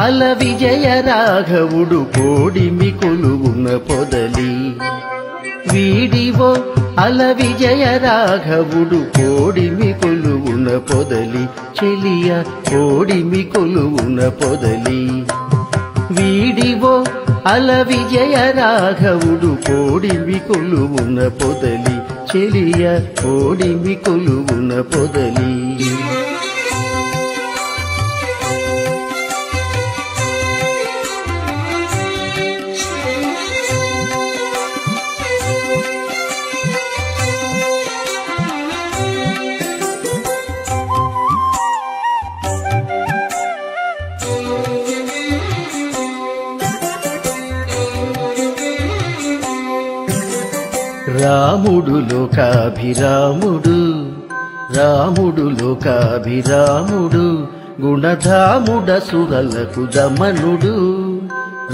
అల విజయ రాఘవుడు కోడిమి కొలువున పొదలి వీడివో అల విజయ రాఘవుడు కోడిమి కొలువున పొదలి చెలియ కోడిమి కొలువున పొదలి వీడివో అల విజయ రాఘవుడు కోడిమి కొలువున పొదలి చెలియ కోడిమి కొలువున పొదలి రాముడు లోకాభిరాముడు రాముడు లోకాభిరాముడు గుణధాముడసురలకు దమనుడు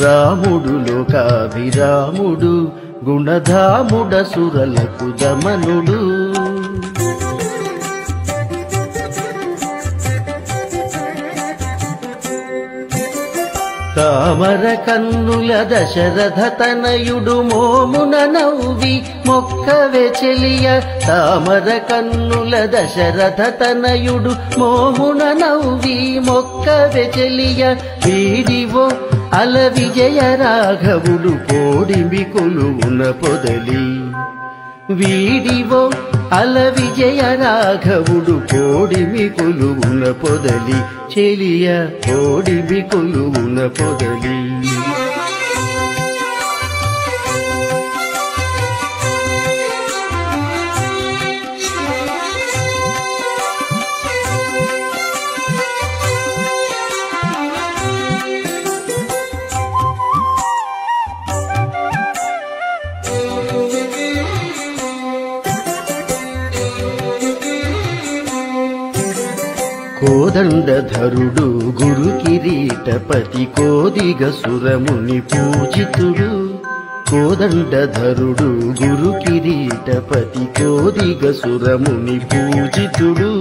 రాముడు లోకాభిరాముడు గుణధాముడసురలకు దమనుడు తామర కన్నుల దశరథ తనయుడు మోమున నవ్వి మొక్కవే చెలియ తామర కన్నుల దశరథ తనయుడు మోమున నవ్వి మొక్కవే చెలియ వీడివో అల విజయ రాఘవుడు కోడిమి కొలువున పొదలి వీడివో అల విజయ రాఘవుడు కోడిమి కొలువున పొదలి చెలియ కోడిమి కొలువున పొదలి కోదండధరుడు గురు కిరీటపతి కోదిగ సురముని పూజితుడు కోదండధరుడు గురు కిరీటపతి కోదిగ సురముని పూజితుడు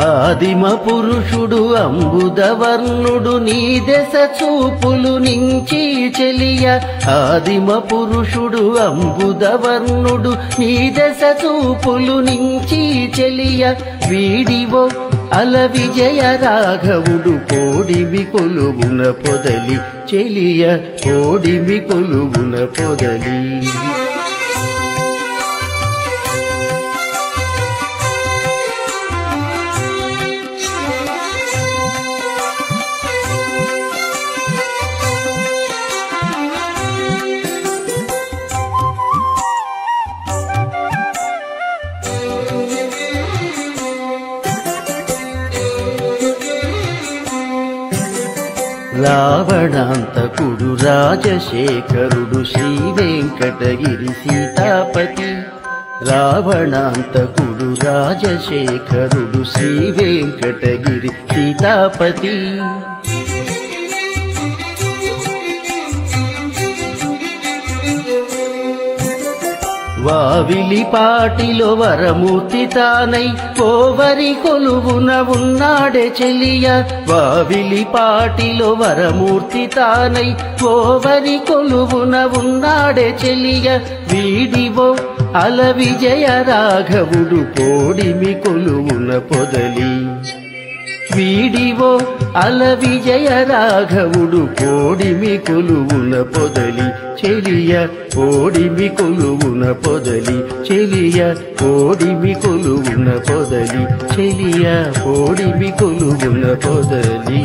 ఆదిమ పురుషుడు అంబుదవర్ణుడు నీ దశ చూపులు నించి చెలియ ఆదిమ పురుషుడు అంబుదవర్ణుడు నీ దశ చూపులు నించి చెలియ వీడివో అల విజయ రాఘవుడు కోడిమి కొలువున పొదలి చెలియ కోడిమి కొలువున పొదలి రావణాంతకుడు రాజశేఖరుడు శ్రీ వెంకటగిరి సీతాపతి రావణాంతకుడు రాజశేఖరుడు శ్రీ వెంకటగిరి సీతాపతి వావిలి పాటిలో వరమూర్తి తానై కోవరి కొలువున ఉన్నాడే చెలియ వావిలి పాటిలో వరమూర్తి తానై కోవరి కొలువున ఉన్నాడే చెలియ వీడివో అల విజయ రాఘవుడు కోడిమి కొలువున పొదలి వీడివో అల విజయ రాఘవుడు కోడిమి కొలువున పొదలి చెలియ కోడిమి కొలువున పొదలి చెలియ కోడిమి కొలువున పొదలి చెలియ కోడిమి కొలువున పొదలి